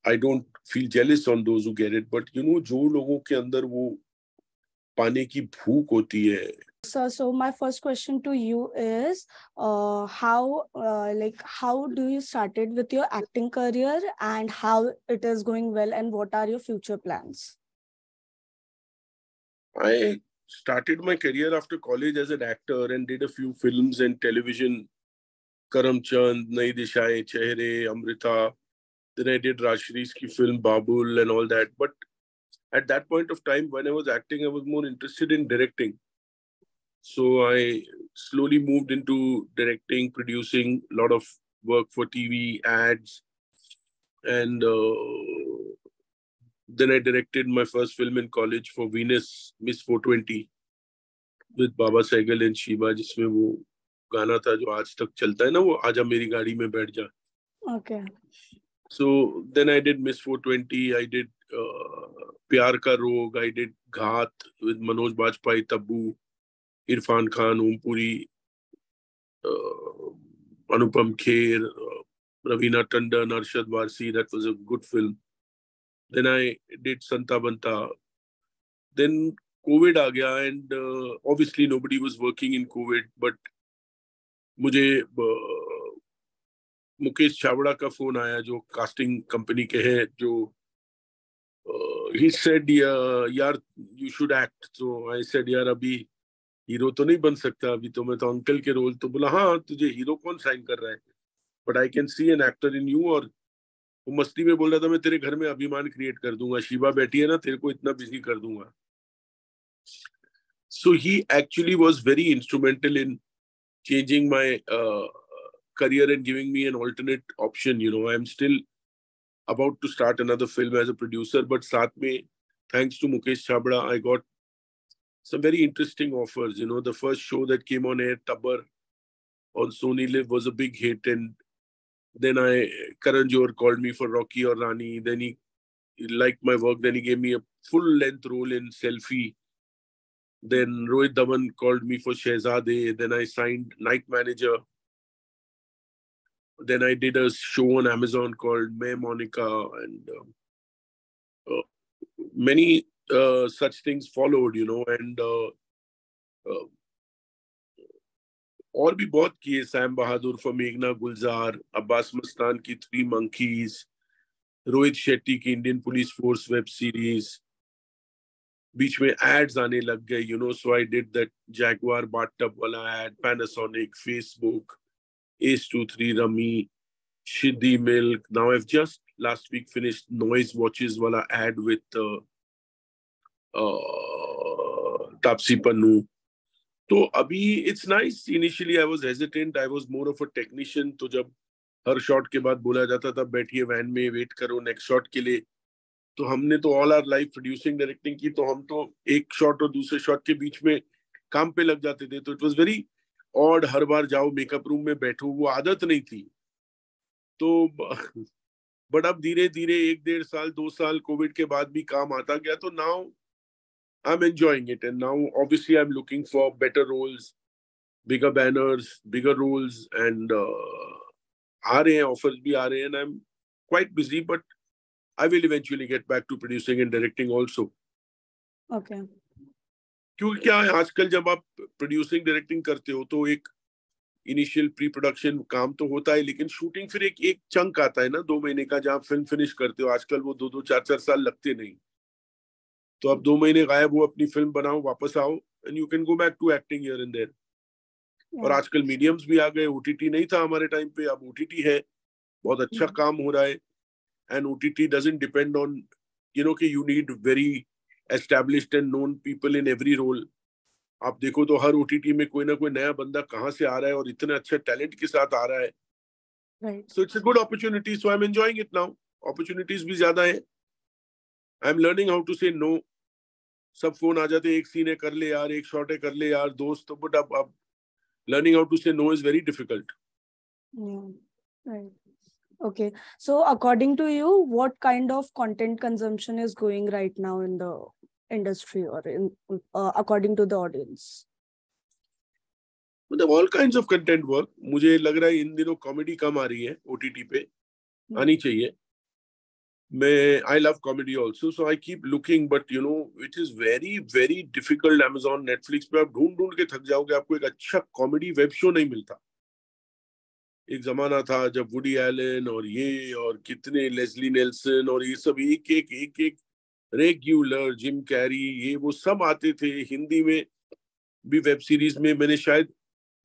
I don't feel jealous on those who get it, but you know, जो लोगों के अंदर वो पाने की भूख होती है. So my first question to you is, how do you started with your acting career and how it is going well, and what are your future plans? I started my career after college as an actor and did a few films and television. Karamchand, Nai Dishaएं, Chehre, Amrita. Then I did Rajshree's ki film Babul and all that. But at that point of time, when I was acting, I was more interested in directing. So I slowly moved into directing, producing a lot of work for TV, ads. And then I directed my first film in college for Venus, Miss 420 with Baba Sehgal and Shiva, जिसमें वो गाना था जो आज तक चलता है ना, वो आजा मेरी गाड़ी में बैठ जा. Okay. So then I did Miss 420, I did Pyar Ka Rog, I did Ghat with Manoj Bajpayee, Tabu, Irfan Khan, Om Puri, Anupam Kher, Raveena Tandon, Arshad Varsi. That was a good film. Then I did Santa Banta. Then COVID आ गया and obviously nobody was working in COVID, but मुझे मुकेश छाबड़ा का phone आया जो casting company के हैं, जो he said यार you should act. So I said यार अभी हीरो तो नहीं बन सकता, अभी तो मैं तो अंकल के रोल. तो बोला हाँ तुझे हीरो कौन साइन कर रहा है, but I can see an actor in you. और वो मस्ती में बोल रहा था मैं तेरे घर में अभिमान क्रिएट कर दूंगा, शिवा बैठी है ना, तेरे को इतना बिजी कर दूंगा. So he actually was very instrumental in changing my career and giving me an alternate option. You know, I'm still about to start another film as a producer, but साथ में, thanks to Mukesh Chabra, I got some very interesting offers. You know, the first show that came on air, Tabbar, on Sony Live, was a big hit, and then Karan Johar called me for Rocky or Rani. Then he liked my work. Then he gave me a full-length role in Selfie. Then Rohit Dhawan called me for Shehzade. Then I signed Night Manager. Then I did a show on Amazon called May Monica, and many such things followed, you know. And और भी बहुत किए. Sam Bahadur for मेघना गुलजार, अब्बास मस्तान की three monkeys, Rohit Shetty की Indian police force web series. बीच में ads आने लग गए, you know. So I did that Jaguar bathtub वाला ad, Panasonic, Facebook, Ace23, Rummy, Shiddi Milk. Now I've just last week finished Noise Watches wala ad with Taapsee Pannu. तो अभी it's nice. Initially I was hesitant. I was more of a technician. तो जब हर shot के बाद बोला जाता था बैठिए वैन में, वेट करो नेक्स्ट शॉट के लिए, तो हमने तो all our life producing directing की, तो हम तो एक शॉट और दूसरे शॉट के बीच में काम पे लग जाते थे. तो इट वाज वेरी ऑड. हर बार जाओ मेकअप रूम में बैठो, वो आदत नहीं थी. तो बट अब धीरे धीरे 1-1.5 साल 2 साल कोविड के बाद भी काम आता गया. तो now I am enjoying it, and now obviously I am looking for better roles, bigger banners, bigger roles, and आ रहे हैं ऑफर्स भी आ रहे हैं. I am quite busy, but I will eventually get back to producing and directing also. Okay. क्योंकि क्या है, आजकल जब आप प्रोड्यूसिंग डायरेक्टिंग करते हो तो एक इनिशियल प्री प्रोडक्शन काम तो होता है, लेकिन शूटिंग फिर एक चंक आता है ना 2 महीने का, जहाँ फिल्म फिनिश करते हो. आजकल वो 2-2 4-4 साल लगते नहीं. तो अब 2 महीने गायब हो, अपनी फिल्म बनाओ, वापस आओ, and you can go back to acting here and there. और आजकल मीडियम्स भी आ गए. ओटीटी नहीं था हमारे टाइम पे, अब ओटीटी है. बहुत अच्छा काम हो रहा है. And OTT doesn't depend on, you know, कि you need very established and known people in every role. आप देखो तो हर ओटीटी में कोई ना कोई नया बंदा कहाँ से आ रहा है और इतने अच्छे टैलेंट के साथ आ रहा है. So it's a good opportunity. So I am enjoying it now. Opportunities भी ज्यादा है. I am learning how to say no. सब फोन आ जाते, एक सीन है कर ले यार, एक शॉट है कर ले यार दोस्त. बट अब learning how to say no is very difficult. Okay, so according to you, what kind of content consumption is going right now in the industry, or in according to the audience? मतलब all kinds of content work. मुझे लग रहा है इन दिनों comedy कम आ रही है OTT पे, आनी चाहिए. I love comedy also, so I keep looking, but you know, it is very, very difficult. Amazon, Netflix पे आप ढूंढ ढूंढ के थक जाओगे, आपको एक अच्छा कॉमेडी वेब शो नहीं मिलता। एक जमाना था जब वुडी एलन और ये और कितने लेस्ली नेल्सन और ये सब एक रेगुलर, जिम कैरी, ये वो सब आते थे। हिंदी में भी वेब सीरीज में मैंने शायद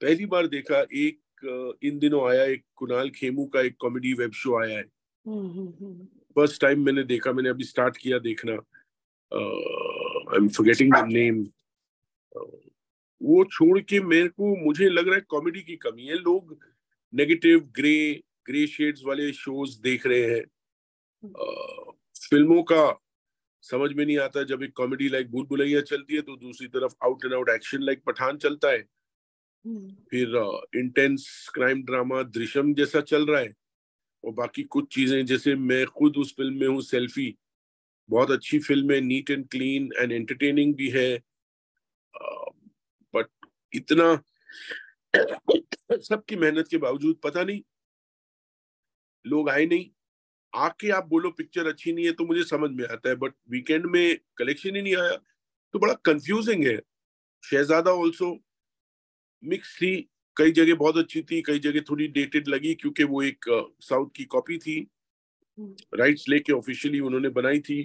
पहली बार देखा एक इन दिनों आया एक कुणाल खेमू का एक कॉमेडी वेब शो आया है। फर्स्ट टाइम मैंने देखा, मैंने अभी स्टार्ट किया देखना। I am forgetting the name. वो छोड़ के मेरे को, मुझे लग रहा है कॉमेडी की कमी है। लोग नेगेटिव ग्रे शेड्स वाले शोज देख रहे हैं। फिल्मों का समझ में नहीं आता। जब एक कॉमेडी लाइक भूल भुलैया चलती है तो दूसरी तरफ out and out action like Pathaan चलता है। फिर इंटेंस क्राइम ड्रामा दृश्यम जैसा चल रहा है, और बाकी कुछ चीजें, जैसे मैं खुद उस फिल्म में हूँ सेल्फी, बहुत अच्छी फिल्म है, neat and clean and entertaining भी है। बट इतना सबकी मेहनत के बावजूद पता नहीं लोग आए नहीं। आके आप बोलो पिक्चर अच्छी नहीं है तो मुझे समझ में आता है, बट वीकेंड में कलेक्शन ही नहीं आया तो बड़ा कंफ्यूजिंग है। शहजादा ऑल्सो मिक्स थी, कई जगह बहुत अच्छी थी, कई जगह थोड़ी डेटेड लगी, क्योंकि वो एक साउथ की कॉपी थी, राइट्स लेके ऑफिशियली उन्होंने बनाई थी।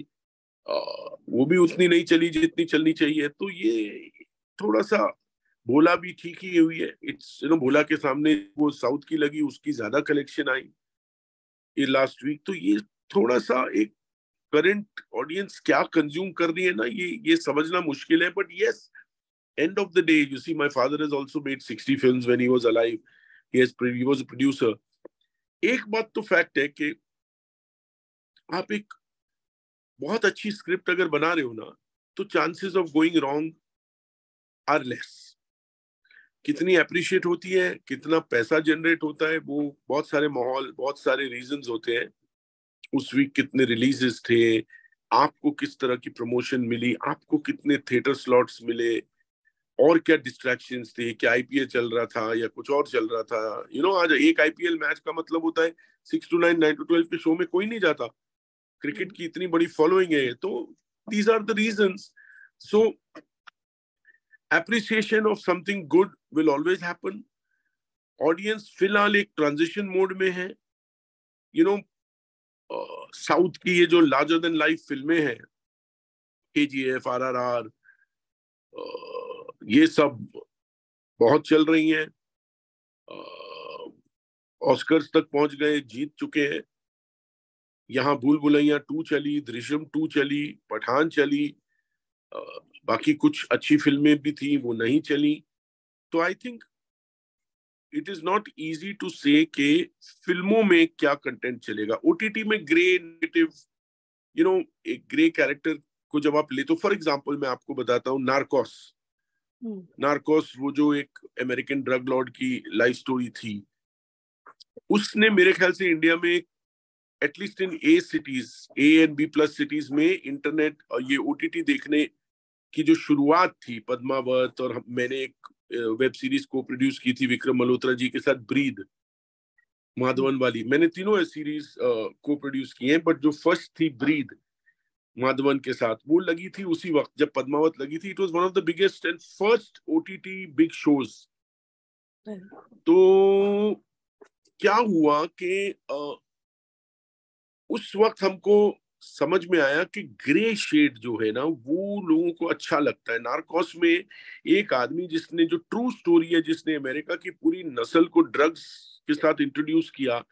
वो भी उतनी नहीं चली जितनी चलनी चाहिए। तो ये थोड़ा सा, भोला भी ठीक ही हुई है। इट्स भोला के सामने वो साउथ की लगी, उसकी ज्यादा कलेक्शन आई ये लास्ट वीक। तो ये थोड़ा सा एक करंट ऑडियंस क्या कंज्यूम कर रही है ना, ये समझना मुश्किल है। But yes, end of the day, you see, my father has also made 60 films when he was alive. He was a producer. एक बात तो फैक्ट है कि आप एक बहुत अच्छी स्क्रिप्ट अगर बना रहे हो ना, तो chances of going wrong are less. कितनी अप्रिशिएट होती है, कितना पैसा जनरेट होता है, वो बहुत सारे माहौल, बहुत सारे रीजंस होते हैं। उस वीक कितने रिलीजेस थे, आपको किस तरह की प्रमोशन मिली, आपको कितने थिएटर स्लॉट्स मिले, और क्या डिस्ट्रैक्शंस थे, क्या आईपीएल चल रहा था या कुछ और चल रहा था। आज एक आईपीएल मैच का मतलब होता है 6 to 9, 9 to 12 के शो में कोई नहीं जाता। क्रिकेट की इतनी बड़ी फॉलोइंग है, तो these are the reasons. So appreciation of something good will always happen. Audience फिलहाल एक ट्रांजिशन मोड में है। साउथ की ये जो लार्जर देन लाइफ फिल्में हैं, केजीएफ, आरआरआर, ये सब बहुत चल रही हैं, ऑस्कर्स तक पहुंच गए, जीत चुके हैं। यहाँ भूल भुलैया 2 चली, दृश्यम 2 चली, पठान चली, बाकी कुछ अच्छी फिल्में भी थी वो नहीं चली। तो I think it is not easy to say कि फिल्मों में क्या कंटेंट चलेगा। ओटीटी में ग्रे नेगेटिव, एक ग्रे कैरेक्टर को जब आप ले, तो फॉर एग्जांपल मैं आपको बताता हूँ, नार्कोस, वो जो एक अमेरिकन ड्रग लॉर्ड की लाइफ स्टोरी थी, उसने मेरे ख्याल से इंडिया में at least in A and B plus cities में इंटरनेट और ये ओटीटी देखने की जो शुरुआत थी, पद्मावत, और मैंने एक वेब सीरीज को प्रोड्यूस की थी विक्रम मल्होत्रा जी के साथ, ब्रीद, माधवन वाली। मैंने तीनों सीरीज को प्रोड्यूस की हैं, बट जो फर्स्ट थी ब्रीद माधवन के साथ, वो लगी थी उसी वक्त जब पद्मावत लगी थी। It was one of the biggest and first OTT big shows. तो क्या हुआ कि उस वक्त हमको समझ में आया कि ग्रे शेड जो है ना, वो लोगों को अच्छा लगता है। नार्कोस में एक आदमी जिसने, जो ट्रू स्टोरी है, जिसने अमेरिका की पूरी नस्ल को ड्रग्स के साथ इंट्रोड्यूस किया,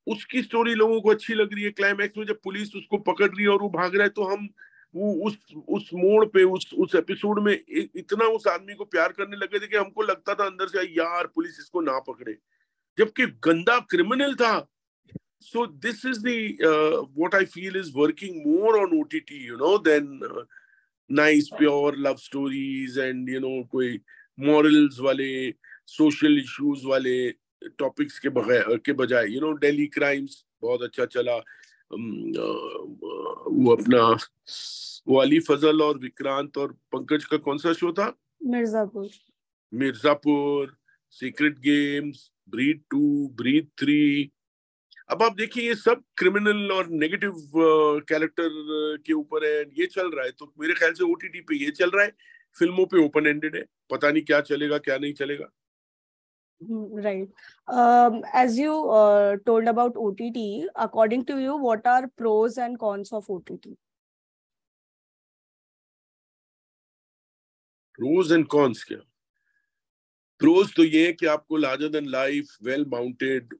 उसकी स्टोरी लोगों को अच्छी लग रही है। क्लाइमैक्स में जब पुलिस उसको पकड़ रही है और वो भाग रहा है, तो हम वो उस मोड़ पे, उस एपिसोड में इतना उस आदमी को प्यार करने लगे थे कि हमको लगता था अंदर से, यार पुलिस इसको ना पकड़े, जबकि गंदा क्रिमिनल था। So this is the what I feel is working more on OTT, than nice pure love stories and कोई morals वाले, social issues वाले topics के बजाय Delhi crimes बहुत अच्छा चला। वो अपना, वो अली फजल और विक्रांत और पंकज का कौन सा शो था, Mirzapur, secret games, breed 2, breed 3, अब आप देखिए ये सब क्रिमिनल और नेगेटिव कैरेक्टर के ऊपर है, ये चल रहा है, तो मेरे ख्याल से ओटीटी पे ये चल रहा है, फिल्मों पे ओपन एंडेड है, पता नहीं क्या चलेगा क्या नहीं चलेगा। Right. As you told about OTT, according to you, what are pros and cons of OTT? Pros and cons क्या? प्रोज तो ये है कि आपको larger than life, well mounted,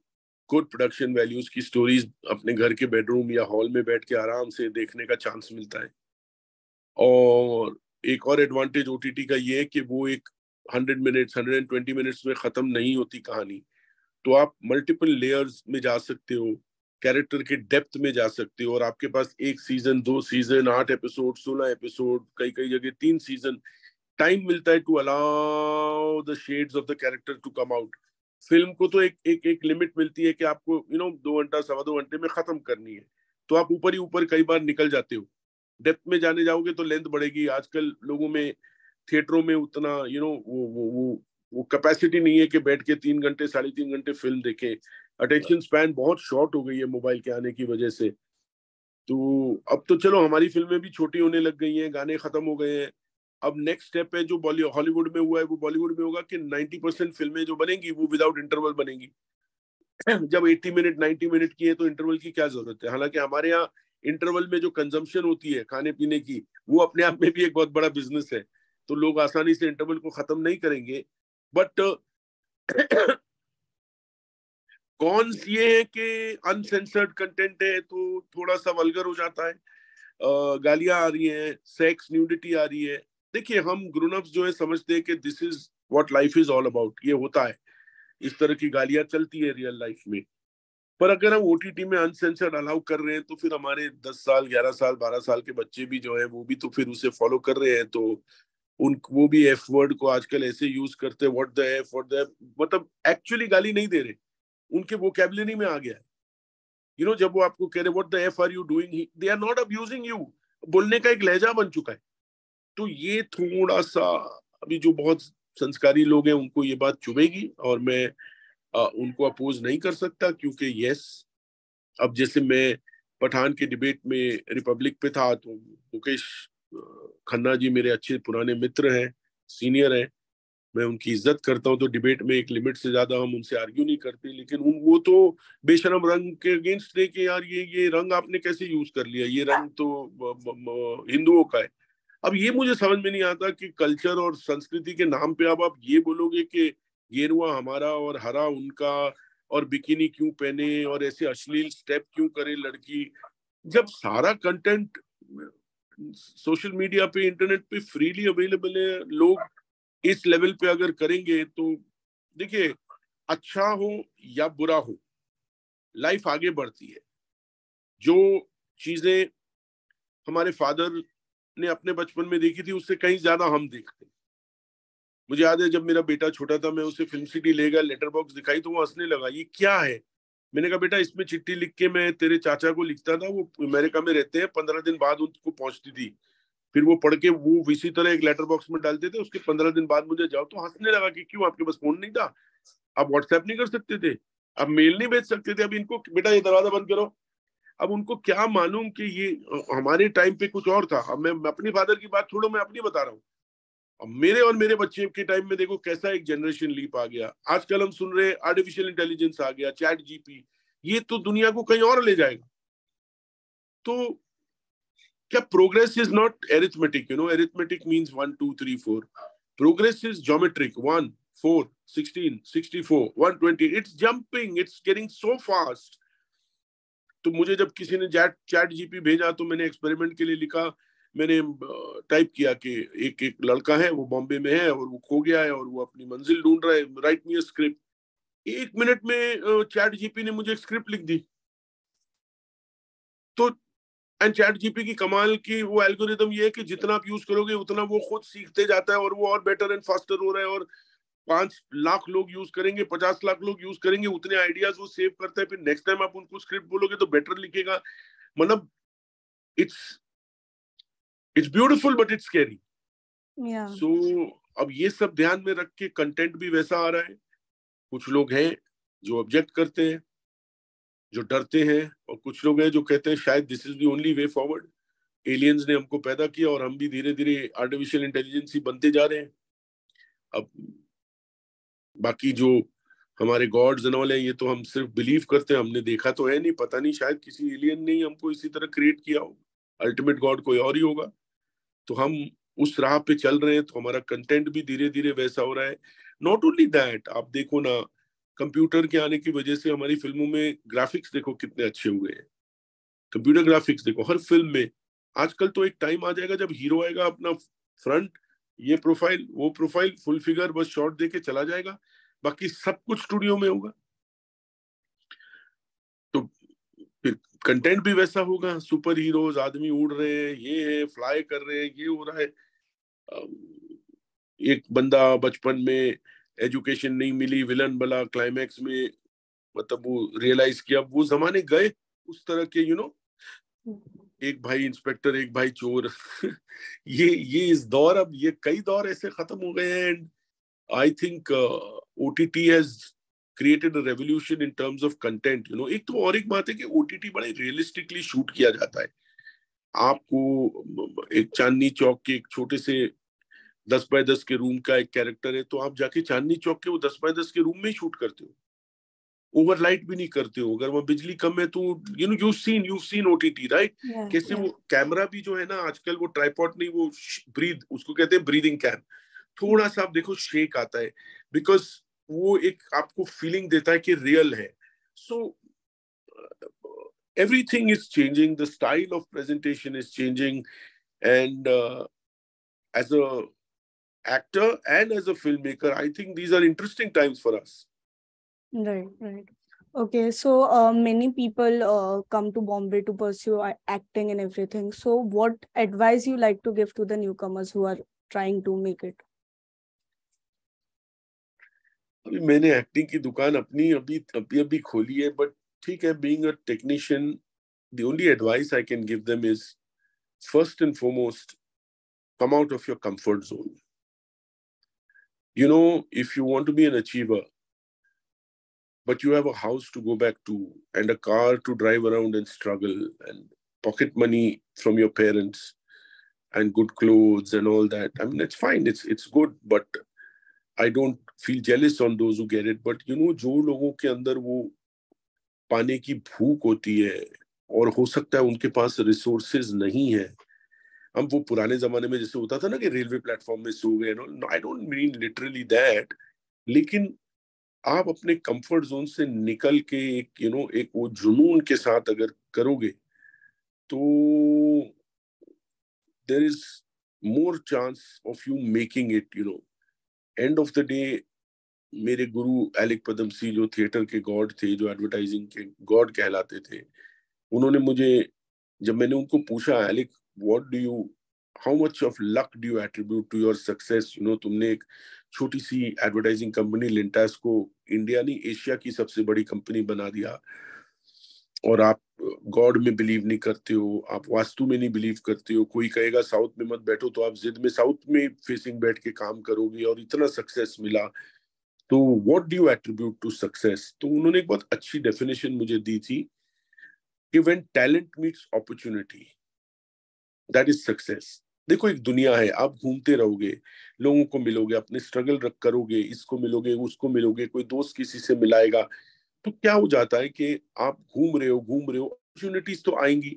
good production values की स्टोरीज अपने घर के बेडरूम या हॉल में बैठ के आराम से देखने का चांस मिलता है। और एक और एडवांटेज ओटीटी का ये है कि वो एक 100 मिनट्स 120 मिनट्स में खत्म नहीं होती कहानी, तो आप मल्टीपल लेयर्स में जा सकते हो, कैरेक्टर के डेप्थ में जा सकते हो, और आपके पास एक सीजन, 2 सीजन, 8 एपिसोड, 16 एपिसोड, कई कई जगह 3 सीजन टाइम मिलता है to allow the shades of the character to come out. Film को तो एक लिमिट मिलती है कि आपको 2 घंटा 2.25 घंटे में खत्म करनी है, तो आप ऊपर ही ऊपर कई बार निकल जाते हो। डेप्थ में जाने जाओगे तो लेंथ बढ़ेगी, आजकल लोगों में थिएटरों में उतना वो कैपेसिटी नहीं है कि बैठ के 3 घंटे 3.5 घंटे फिल्म देखें। अटेंशन स्पैन बहुत शॉर्ट हो गई है मोबाइल के आने की वजह से। तो अब तो चलो हमारी फिल्में भी छोटी होने लग गई हैं, गाने खत्म हो गए हैं। अब नेक्स्ट स्टेप है जो बॉलीवुड हॉलीवुड में हुआ है वो बॉलीवुड में होगा कि 90% फिल्में जो बनेंगी वो विदाउट इंटरवल बनेंगी। जब 80 मिनट 90 मिनट की है तो इंटरवल की क्या जरूरत है? हालांकि हमारे यहाँ इंटरवल में जो कंजम्पशन होती है खाने पीने की, वो अपने आप में भी एक बहुत बड़ा बिजनेस है, तो लोग आसानी से इंटरवल को खत्म नहीं करेंगे। बट कौन ये है कि अनसेंसर्ड कंटेंट है तो थोड़ा सा वल्गर हो जाता है, गालियां आ रही हैं, सेक्स न्यूडिटी आ रही है। देखिए हम ग्रोनअप्स जो है समझते हैं कि this is what life is all about, ये होता है, इस तरह की गालियां चलती है रियल लाइफ में। पर अगर हम ओटीटी में अनसेंसर्ड अलाउ कर रहे हैं तो फिर हमारे 10 साल 11 साल 12 साल के बच्चे भी जो है वो भी तो फिर उसे फॉलो कर रहे हैं, तो उन वो भी एफ वर्ड को आजकल ऐसे यूज करते हैं, what the F, what the, मतलब एक्चुअली गाली नहीं दे रहे, उनके वोकैबुलरी में आ गया है। जब वो आपको कह रहे what the F are you doing, they are not abusing you, बोलने का एक लहजा बन चुका है। तो ये थोड़ा सा अभी जो बहुत संस्कारी लोग हैं उनको ये बात चुभेगी, और मैं उनको अपोज नहीं कर सकता, क्योंकि यस, अब जैसे मैं पठान के डिबेट में रिपब्लिक पे था, तो मुकेश खन्ना जी मेरे अच्छे पुराने मित्र हैं, सीनियर हैं, मैं उनकी इज्जत करता हूं, तो डिबेट में एक लिमिट से ज्यादा हम उनसे आर्ग्यू नहीं करते, लेकिन वो तो बेशरम रंग के अगेंस्ट थे कि यार ये रंग आपने कैसे यूज कर लिया, ये रंग तो हिंदुओं का है। अब ये मुझे समझ में नहीं आता कि कल्चर और संस्कृति के नाम पे अब आप ये बोलोगे कि गेरुआ हमारा और हरा उनका, और बिकिनी क्यों पहने और ऐसे अश्लील स्टेप क्यों करे लड़की, जब सारा कंटेंट सोशल मीडिया पे इंटरनेट पे फ्रीली अवेलेबल है। लोग इस लेवल पे अगर करेंगे तो देखिए, अच्छा हो या बुरा हो, लाइफ आगे बढ़ती है। जो चीजें हमारे फादर ने अपने बचपन में देखी थी उससे कहीं ज्यादा हम देखते हैं। मुझे याद है जब मेरा बेटा छोटा था, मैं उसे फिल्म सिटी ले गया, लेटर बॉक्स दिखाई तो वो हंसने लगा, ये क्या है? मैंने कहा बेटा इसमें चिट्ठी लिख के मैं तेरे चाचा को लिखता था, वो अमेरिका में रहते हैं, 15 दिन बाद उनको पहुंचती थी, फिर वो पढ़ के वो इसी तरह एक लेटर बॉक्स में डालते थे, उसके 15 दिन बाद मुझे जाओ, तो हंसने लगा कि क्यों, आपके पास फोन नहीं था, आप व्हाट्सएप नहीं कर सकते थे, अब मेल नहीं भेज सकते थे? अब इनको बेटा ये दरवाजा बंद करो। अब उनको क्या मालूम कि ये हमारे टाइम पे कुछ और था। अब मैं अपनी फादर की बात छोड़ो, मैं अपनी बता रहा हूँ। अब मेरे और मेरे बच्चे के टाइम में देखो कैसा एक जनरेशन लीप आ गया। आजकल हम सुन रहे आर्टिफिशियल इंटेलिजेंस आ गया, चैट जीपी, ये तो दुनिया को कहीं और ले जाएगा। तो क्या progress is not arithmetic, arithmetic means 1 2 3 4, progress is geometric, 1 4 16 64 120, it's jumping, it's getting so fast. तो मुझे जब किसी ने चैट जीपी भेजा तो मैंने एक्सपेरिमेंट के लिए लिखा, मैंने टाइप किया कि एक एक लड़का है वो बॉम्बे में है और वो खो गया है और वो अपनी मंजिल ढूंढ रहा है, right me a script. 1 minute में चैट जीपी ने मुझे एक स्क्रिप्ट लिख दी। तो एंड चैट जीपी की कमाल की वो एल्गोरिदम ये है कि जितना आप यूज करोगे उतना वो खुद सीखते जाता है, और वो और बेटर एंड फास्टर हो रहा है, और 5 लाख लोग यूज करेंगे, 50 लाख लोग यूज करेंगे, उतने आइडियाज वो सेव करता है, फिर नेक्स्ट टाइम आप उनको स्क्रिप्ट बोलोगे तो बेटर लिखेगा। मतलब it's it's beautiful but it's scary. Yeah. सो अब ये सब ध्यान में रख के कंटेंट भी वैसा आ रहा है। कुछ लोग हैं जो ऑब्जेक्ट करते हैं, जो डरते हैं, और कुछ लोग हैं जो कहते हैं शायद this is the only way forward, aliens ने हमको पैदा किया और हम भी धीरे धीरे आर्टिफिशियल इंटेलिजेंस ही बनते जा रहे हैं। अब बाकी जो हमारे गॉड्स एंड ऑल है, ये तो हम सिर्फ बिलीव करते हैं, हमने देखा तो है नहीं, पता नहीं शायद किसी एलियन ने ही हमको इसी तरह क्रिएट किया हो, अल्टीमेट गॉड कोई और ही होगा। तो हम उस राह पे चल रहे हैं, तो हमारा कंटेंट भी धीरे धीरे वैसा हो रहा है। नॉट ओनली दैट, आप देखो ना, कंप्यूटर के आने की वजह से हमारी फिल्मों में ग्राफिक्स देखो कितने अच्छे हुए हैं। कंप्यूटर ग्राफिक्स देखो हर फिल्म में। आजकल तो एक टाइम आ जाएगा जब हीरो आएगा, अपना फ्रंट, ये प्रोफाइल, वो प्रोफाइल, फुल फिगर, बस शॉट दे के चला जाएगा, बाकी सब कुछ स्टूडियो में होगा। तो फिर कंटेंट भी वैसा होगा, सुपर हीरोज, आदमी उड़ रहे हैं, ये है, फ्लाई कर रहे हैं, ये हो रहा है। एक बंदा बचपन में एजुकेशन नहीं मिली, विलन बना क्लाइमैक्स में, मतलब वो रियलाइज किया, वो जमाने गए उस तरह के, एक भाई इंस्पेक्टर एक भाई चोर। ये इस दौर, अब ये कई दौर ऐसे खत्म हो गए हैं। And I think OTT has created a revolution in terms of content. एक तो और एक बात है कि ओटीटी बड़े रियलिस्टिकली शूट किया जाता है। आपको एक चांदनी चौक के एक छोटे से 10 बाय 10 के रूम का एक कैरेक्टर है, तो आप जाके चांदनी चौक के वो 10 बाय 10 के रूम में ही शूट करते हो, ओवरलाइट भी नहीं करते हो। अगर वहाँ बिजली कम है तो you seen OTT, right? Yeah, कैसे yeah. वो कैमरा भी जो है ना आजकल, वो ट्राइपॉड नहीं, वो ब्रीद, उसको कहते हैं ब्रीदिंग कैम, थोड़ा सा आप देखो शेक आता है, बिकॉज वो एक आपको फीलिंग देता है कि रियल है। सो everything is changing, the style of presentation is changing, and as a actor and as a filmmaker, I think these are interesting times for us. Right, right. Okay, so many people come to Bombay to pursue acting and everything. So what advice you like to give to the newcomers who are trying to make it? अभी मैंने acting की दुकान अपनी अभी अभी अभी खोली है, बट ठीक है, being a technician, the only advice I can give them is, first and foremost, come out of your comfort zone. If you want to be an achiever, but you have a house to go back to and a car to drive around and struggle, and pocket money from your parents and good clothes and all that, I mean, it's fine, it's good, but I don't feel jealous on those who get it. But जो लोगों के अंदर वो पाने की भूख होती है, और हो सकता है उनके पास रिसोर्सेज नहीं है, हम वो पुराने जमाने में जैसे होता था ना कि रेलवे प्लेटफॉर्म में सो गए, I don't mean literally that, लेकिन आप अपने कंफर्ट जोन से निकल के एक एक वो जुनून के साथ अगर करोगे, तो there is more chance of you making it. End of the day, मेरे गुरु एलिक पदमसी, जो थिएटर के गॉड थे, जो एडवर्टाइजिंग के गॉड कहलाते थे, उन्होंने मुझे, जब मैंने उनको पूछा, Alyque, what do you how much of luck do you attribute to your success, तुमने एक छोटी सी एडवर्टाइजिंग कंपनी लिंटास को इंडिया नहीं एशिया की सबसे बड़ी कंपनी बना दिया, और आप गॉड में बिलीव नहीं करते हो, आप वास्तु में नहीं बिलीव करते हो, कोई कहेगा साउथ में मत बैठो तो आप जिद में साउथ में फेसिंग बैठ के काम करोगे, और इतना सक्सेस मिला, तो what do you attribute to success? तो उन्होंने एक बहुत अच्छी डेफिनेशन मुझे दी थी कि when talent meets opportunity, that is success. देखो, एक दुनिया है, आप घूमते रहोगे, लोगों को मिलोगे, अपने स्ट्रगल रख करोगे, इसको मिलोगे, उसको मिलोगे, कोई दोस्त किसी से मिलाएगा, तो क्या हो जाता है कि आप घूम रहे हो, अपॉर्चुनिटीज तो आएंगी।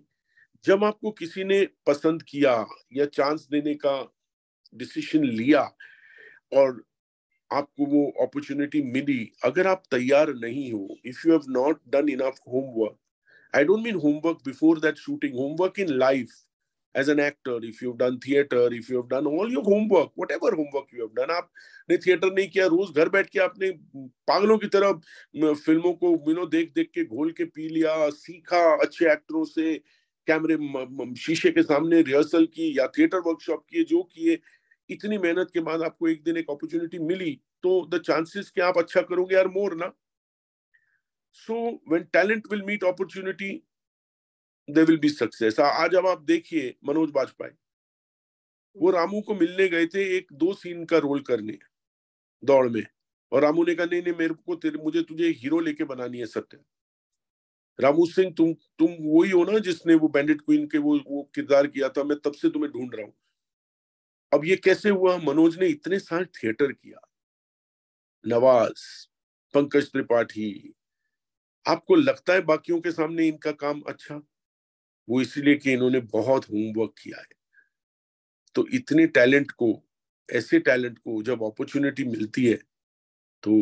जब आपको किसी ने पसंद किया या चांस देने का डिसीजन लिया, और आपको वो अपॉर्चुनिटी मिली, अगर आप तैयार नहीं हो, if you have not done enough homework, I don't mean homework before that shooting, homework in life as an actor, if you've done theater, if you have done all your homework, whatever homework you have done, आपने theatre नहीं किया, रोज घर बैठ के आपने पागलों की तरह फिल्मों को देख देख के घोल के पी लिया, सीखा अच्छे एक्टरों से, कैमरे शीशे के सामने रिहर्सल की या थिएटर वर्कशॉप किए, जो किए, इतनी मेहनत के बाद आपको एक दिन एक अपॉर्चुनिटी मिली, तो द चांसेस कि आप अच्छा करोगे आर मोर ना। So when talent will meet opportunity, there will be success। आज अब आप देखिए मनोज बाजपेयी, वो रामू को मिलने गए थे एक 2 सीन का रोल करने दौड़ में, और रामू ने कहा नहीं नहीं, मेरे को मुझे तुझे हीरो लेके बनानी है सत्य। रामू सिंह, तुम वही हो ना जिसने वो बैंडिट क्वीन के वो किरदार किया था, मैं तब से तुम्हें ढूंढ रहा हूँ। अब ये कैसे हुआ? मनोज ने इतने सारे थिएटर किया, नवाज, पंकज त्रिपाठी, आपको लगता है बाकियों के सामने इनका काम अच्छा? वो इसलिए कि इन्होंने बहुत होमवर्क किया है। तो इतने टैलेंट को, ऐसे टैलेंट को जब अपॉर्चुनिटी मिलती है तो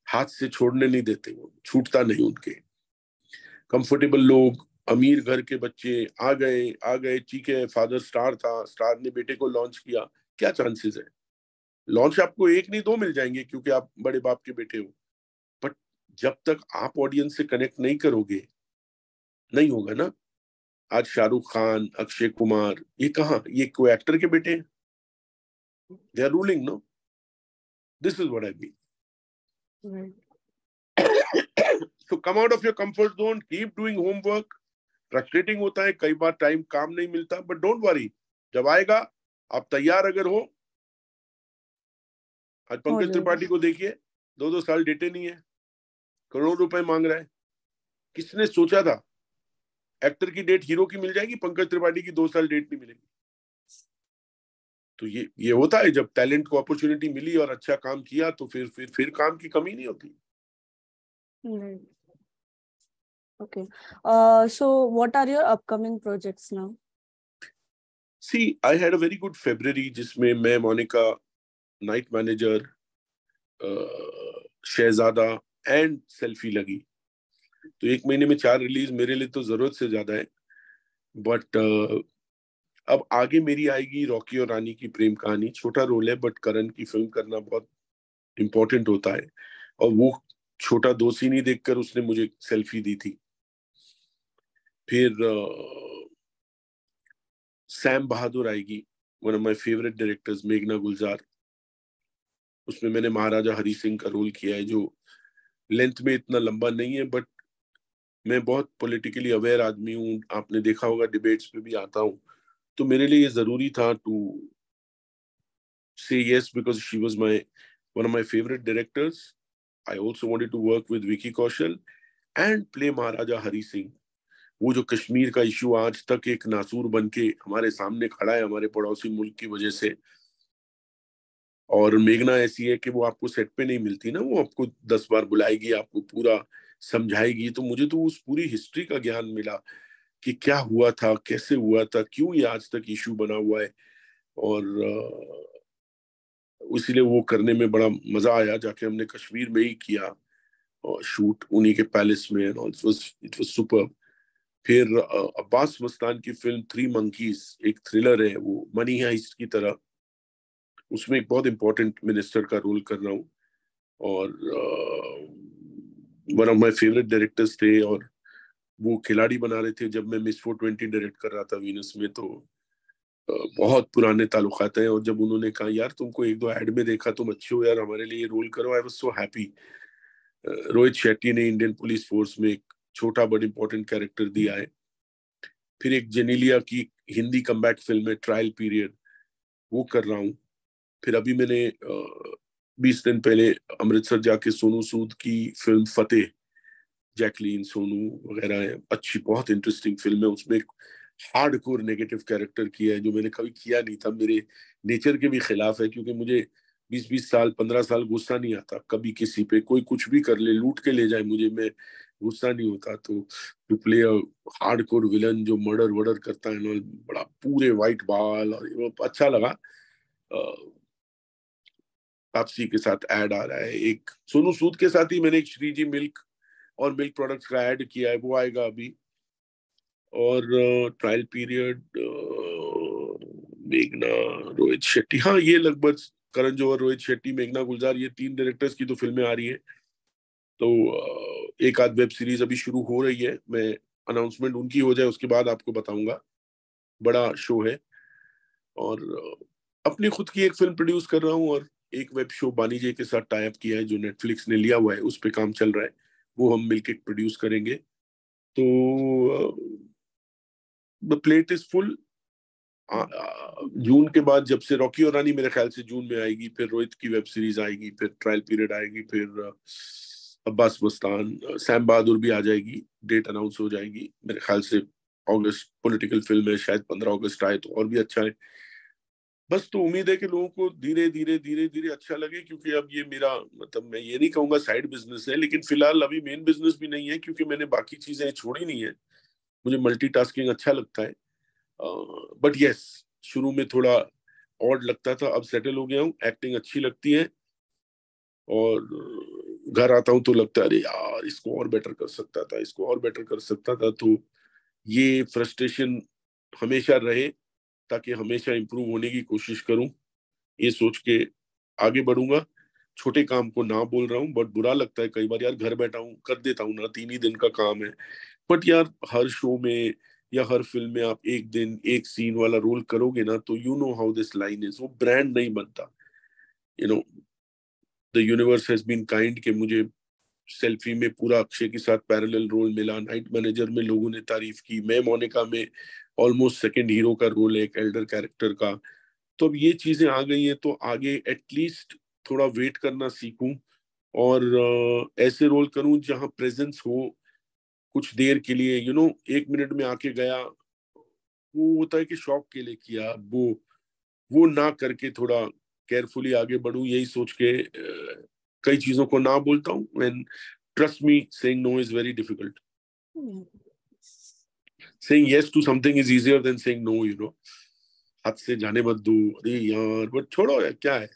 हाथ से छोड़ने नहीं देते, वो छूटता नहीं उनके। कंफर्टेबल लोग, अमीर घर के बच्चे आ गए चीखे, फादर स्टार था, स्टार ने बेटे को लॉन्च किया, क्या चांसेस है? लॉन्च आपको एक नहीं दो मिल जाएंगे क्योंकि आप बड़े बाप के बेटे हो, बट जब तक आप ऑडियंस से कनेक्ट नहीं करोगे, नहीं होगा ना। आज शाहरुख खान, अक्षय कुमार, ये कहाँ, ये कोई एक्टर के बेटे हैं? They are ruling, no. This is what I mean. Right. So come out of your comfort zone, keep doing homework. Frustrating होता है कई बार, टाइम काम नहीं मिलता, बट डोंट वरी, जब आएगा आप तैयार अगर हो। आज हो पंकज जाएगा। त्रिपाठी को देखिए, 2 साल डेटे नहीं है, करोड़ रुपए मांग रहा है। किसने सोचा था एक्टर की डेट हीरो की मिल जाएगी, पंकज त्रिपाठी की 2 साल डेट नहीं मिलेगी? तो ये होता है, जब टैलेंट को अपॉर्चुनिटी मिली और अच्छा काम किया तो फिर काम की कमी नहीं होती। Right. Okay. So what are your upcoming projects now? See I had a very good February, जिसमें मैं, Monica, Night Manager, Shehzada and Selfie लगी। तो 1 महीने में 4 रिलीज मेरे लिए तो जरूरत से ज्यादा है। बट अब आगे मेरी आएगी रॉकी और रानी की प्रेम कहानी। छोटा रोल है बट करण की फिल्म करना बहुत इम्पोर्टेंट होता है, और वो छोटा 2 सीन ही देखकर उसने मुझे सेल्फी दी थी। फिर सैम बहादुर आएगी, one of my favourite directors, मेघना गुलजार। उसमें मैंने महाराजा हरी सिंह का रोल किया है, जो लेंथ में इतना लंबा नहीं है, बट मैं बहुत पॉलिटिकली अवेयर आदमी हूँ, आपने देखा होगा डिबेट्स पे भी आता हूँ। तो मेरे लिए ये जरूरी था to say yes because she was one of my favorite directors. I also wanted to work with Vicky Kaushal and play महाराजा हरी सिंह। वो जो कश्मीर का इशू आज तक एक नासूर बन के हमारे सामने खड़ा है हमारे पड़ोसी मुल्क की वजह से। और मेघना ऐसी है कि वो आपको सेट पे नहीं मिलती ना, वो आपको 10 बार बुलाएगी, आपको पूरा समझाएगी। तो मुझे तो उस पूरी हिस्ट्री का ज्ञान मिला कि क्या हुआ था, कैसे हुआ था, क्यों ये आज तक इशू बना हुआ है। और इसीलिए वो करने में बड़ा मजा आया। जाके हमने कश्मीर में ही किया और शूट उन्हीं के पैलेस में, एंड इट वाज सुपर। फिर अब्बास मस्तान की फिल्म 3 मंकीज, एक थ्रिलर है, वो मनी हाइस्ट की तरह। उसमें एक बहुत इंपॉर्टेंट मिनिस्टर का रोल कर रहा हूँ, और one of my favourite directors थे, और वो खिलाड़ी बना रहे थे जब मैं मिस 420 डायरेक्ट कर रहा था वीनस में। तो बहुत पुराने ताल्लुकात हैं, और जब उन्होंने कहा यार तुमको 1-2 एड में देखा, तुम अच्छे हो यार, हमारे लिए रोल करो, I was so happy. Rohit Shetty ने इंडियन पुलिस फोर्स में एक छोटा बट इम्पोर्टेंट कैरेक्टर दिया है। फिर एक जेनेलिया की हिंदी कमबैक फिल्म है ट्रायल पीरियड, वो कर रहा हूँ। फिर अभी मैंने 20 दिन पहले अमृतसर जाके सोनू सूद की फिल्म फतेह, जैकलीन सोनू वगैरह है, अच्छी बहुत इंटरेस्टिंग फिल्म है। उसमें एक हार्डकोर नेगेटिव कैरेक्टर किया है जो मैंने कभी किया नहीं था, मेरे नेचर के भी खिलाफ है, क्योंकि मुझे 20-20 साल 15 साल गुस्सा नहीं आता कभी किसी पे। कोई कुछ भी कर ले, लूट के ले जाए मुझे, मैं गुस्सा नहीं होता। तो टू प्ले हार्डकोर विलन जो मर्डर वर्डर करता है ना, बड़ा पूरे वाइट बाल, और वो अच्छा लगा। तापसी के साथ ऐड आ रहा है, एक सोनू सूद के साथ ही मैंने एक श्रीजी मिल्क और मिल्क प्रोडक्ट्स का ऐड किया है, वो आएगा अभी। और ट्रायल पीरियड, मेघना, रोहित शेट्टी, हाँ ये लगभग करण जौहर, रोहित शेट्टी, मेघना गुलजार, ये 3 डायरेक्टर्स की तो फिल्में आ रही हैं। तो एक आध वेब सीरीज अभी शुरू हो रही है, मैं अनाउंसमेंट उनकी हो जाए उसके बाद आपको बताऊंगा। बड़ा शो है। और अपनी खुद की एक फिल्म प्रोड्यूस कर रहा हूँ, और एक वेब शो बानी जे के साथ टाई अप किया है जो नेटफ्लिक्स ने लिया हुआ है, उस पर काम चल रहा है, वो हम मिलके प्रोड्यूस करेंगे। तो द प्लेट इज फुल। जून के बाद, जब से रॉकी और रानी मेरे ख्याल से जून में आएगी, फिर रोहित की वेब सीरीज आएगी, फिर ट्रायल पीरियड आएगी, फिर अब्बास मस्तान, सैम बहादुर भी आ जाएगी, डेट अनाउंस हो जाएगी मेरे ख्याल से अगस्त। पॉलिटिकल फिल्म है, शायद 15 अगस्त आए तो और भी अच्छा है। बस तो उम्मीद है कि लोगों को धीरे धीरे धीरे धीरे अच्छा लगे, क्योंकि अब ये मेरा मतलब मैं ये नहीं कहूंगा साइड बिजनेस है, लेकिन फिलहाल अभी मेन बिजनेस भी नहीं है, क्योंकि मैंने बाकी चीजें छोड़ी नहीं है। मुझे मल्टीटास्किंग अच्छा लगता है। बट यस, शुरू में थोड़ा ऑड लगता था, अब सेटल हो गया हूँ, एक्टिंग अच्छी लगती है। और घर आता हूँ तो लगता है अरे यार इसको और बेटर कर सकता था, इसको और बेटर कर सकता था। तो ये फ्रस्ट्रेशन हमेशा रहे, ताकि हमेशा इंप्रूव होने की कोशिश करूं, ये सोच के आगे बढ़ूंगा। छोटे काम को ना बोल रहा हूँ, बट बुरा लगता है कई बार यार, घर बैठा हूँ कर देता हूँ ना, 3 ही दिन का काम है। बट यार हर शो में या हर फिल्म में आप एक दिन एक सीन वाला रोल करोगे ना, तो you know how this line is, वो ब्रांड नहीं बनता। You know, the universe has been kind कि मुझे सेल्फी में पूरा अक्षय के साथ पैरेलल रोल मिला, नाइट मैनेजर में लोगों ने तारीफ की, मैं मोनिका में ऑलमोस्ट सेकंड हीरो का रोल है, एक एल्डर कैरेक्टर का। तो अब ये चीजें आ गई हैं, तो आगे एटलीस्ट थोड़ा वेट करना सीखूं, और ऐसे रोल करूं जहां प्रेजेंस हो कुछ देर के लिए। एक मिनट में आके गया, वो होता है कि शौक के लिए किया, वो ना करके थोड़ा केयरफुली आगे बढ़ूं, यही सोच के कई चीजों को ना बोलता हूँ। And trust me, saying no is very difficult. Saying yes to something is easier than saying no. हाथ से जाने मत दो, अरे यार बट छोड़ो यार, क्या है,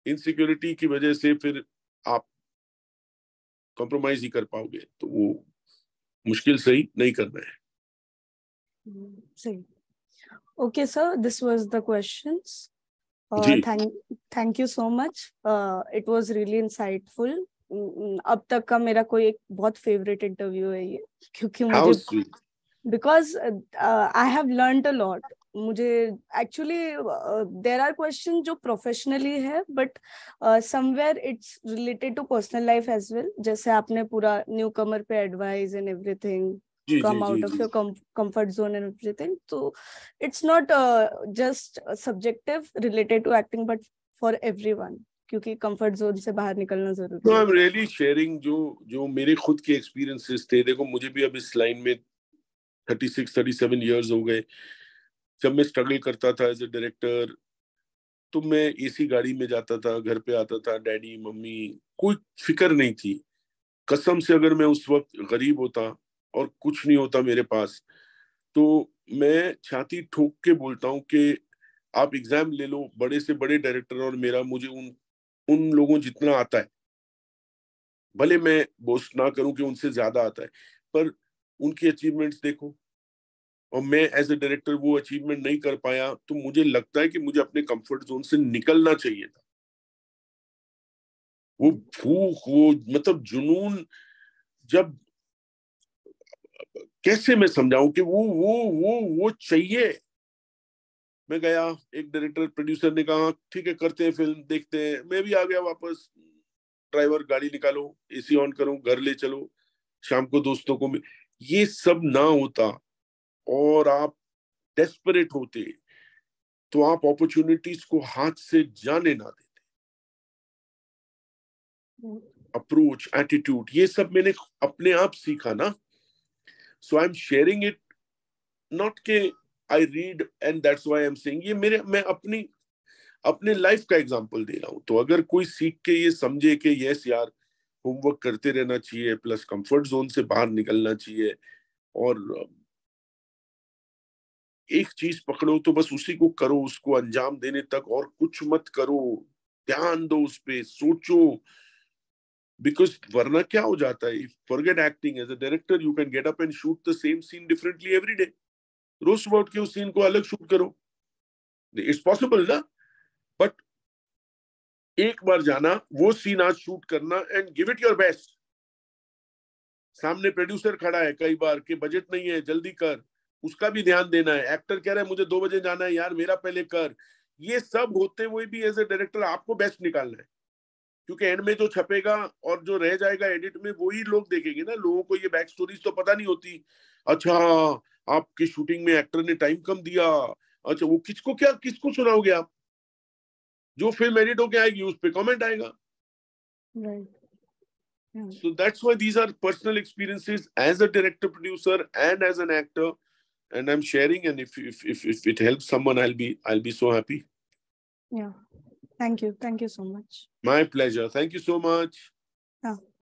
इनसिक्योरिटी की वजह से फिर आप कॉम्प्रोमाइज ही कर पाओगे, तो वो मुश्किल सही नहीं करना है। सही। Okay, sir, this was the questions. Ji Thank you so much. It was really insightful. अब तक का मेरा कोई एक बहुत फेवरेट इंटरव्यू है ये, क्योंकि हाउ मुझे sweet. because I have learned a lot. मुझे actually there are questions जो professionally है, but somewhere it's related to personal life as well. जैसे आपने पूरा newcomer पे advice and everything, ji ji come ji out of ji your comfort zone and everything. So it's not just subjective related to acting, but for everyone. क्योंकि comfort zone से बाहर निकलना तो जरूरी आई है। एम रियली शेयरिंग जो जो मेरे खुद के एक्सपीरियंसेस थे। देखो मुझे भी अब इस लाइन में 36-37 ईयर्स हो गए। जब मैं स्ट्रगल करता था एज ए डायरेक्टर, तो मैं एसी गाड़ी में जाता था, घर पे आता था, डैडी मम्मी, कोई फिक्र नहीं थी। कसम से अगर मैं उस वक्त गरीब होता और कुछ नहीं होता मेरे पास, तो मैं छाती ठोक के बोलता हूँ कि आप एग्जाम ले लो, बड़े से बड़े डायरेक्टर, और मेरा मुझे उन उन लोगों जितना आता है, भले मैं बोस्ट ना करूं कि उनसे ज्यादा आता है, पर उनकी अचीवमेंट्स देखो, और मैं एज ए डायरेक्टर वो अचीवमेंट नहीं कर पाया, तो मुझे लगता है कि मुझे अपने कंफर्ट जोन से निकलना चाहिए था। वो भूख, वो मतलब जुनून, जब कैसे मैं समझाऊं कि वो चाहिए। मैं गया, एक डायरेक्टर प्रोड्यूसर ने कहा ठीक है करते हैं फिल्म, देखते हैं। मैं भी आ गया वापस, ड्राइवर गाड़ी निकालो, एसी ऑन करो, घर ले चलो, शाम को दोस्तों को ये सब ना होता और आप डेस्परेट होते, तो आप अपॉर्चुनिटीज को हाथ से जाने ना देते। अप्रोच, एटीट्यूड, ये सब मैंने अपने आप सीखा ना। So I am sharing it, not के I read and that's why I am saying. ये मैं अपने लाइफ का एग्जांपल दे रहा हूं। तो अगर कोई सीख के ये समझे कि यस यार, होमवर्क करते रहना चाहिए, प्लस कंफर्ट जोन से बाहर निकलना चाहिए, और एक चीज पकड़ो तो बस उसी को करो, उसको अंजाम देने तक और कुछ मत करो, ध्यान दो उस पे, सोचो। बिकॉज वरना क्या हो जाता है, forget acting, as a director you can get up and shoot the same scene differently every day. रोज सुबह उठ के उस सीन को अलग शूट करो, इट्स पॉसिबल ना। बट एक बार जाना, वो सीन आज शूट करना, and give it your best. सामने प्रोड्यूसर खड़ा है कई बार कि बजट नहीं है, जल्दी कर, उसका भी ध्यान देना है। एक्टर कह रहा है मुझे 2 बजे जाना है, यार मेरा पहले कर। ये सब होते हुए भी एज ए डायरेक्टर आपको बेस्ट निकालना है, क्योंकि एंड में जो छपेगा और जो रह जाएगा एडिट में, वही लोग देखेंगे ना। लोगों को ये बैक स्टोरीज तो पता नहीं होती। अच्छा, आपकी शूटिंग में एक्टर ने टाइम कम दिया, अच्छा वो किसको सुनाओगे आप? जो फिल्म एडिट होके आएगी उस पर कमेंट आएगा। Right. So that's why these are personal experiences as a director, producer, and as an actor, and I'm sharing. And if it helps someone, I'll be so happy. Yeah. Thank you so much. My pleasure. Thank you so much. Yeah.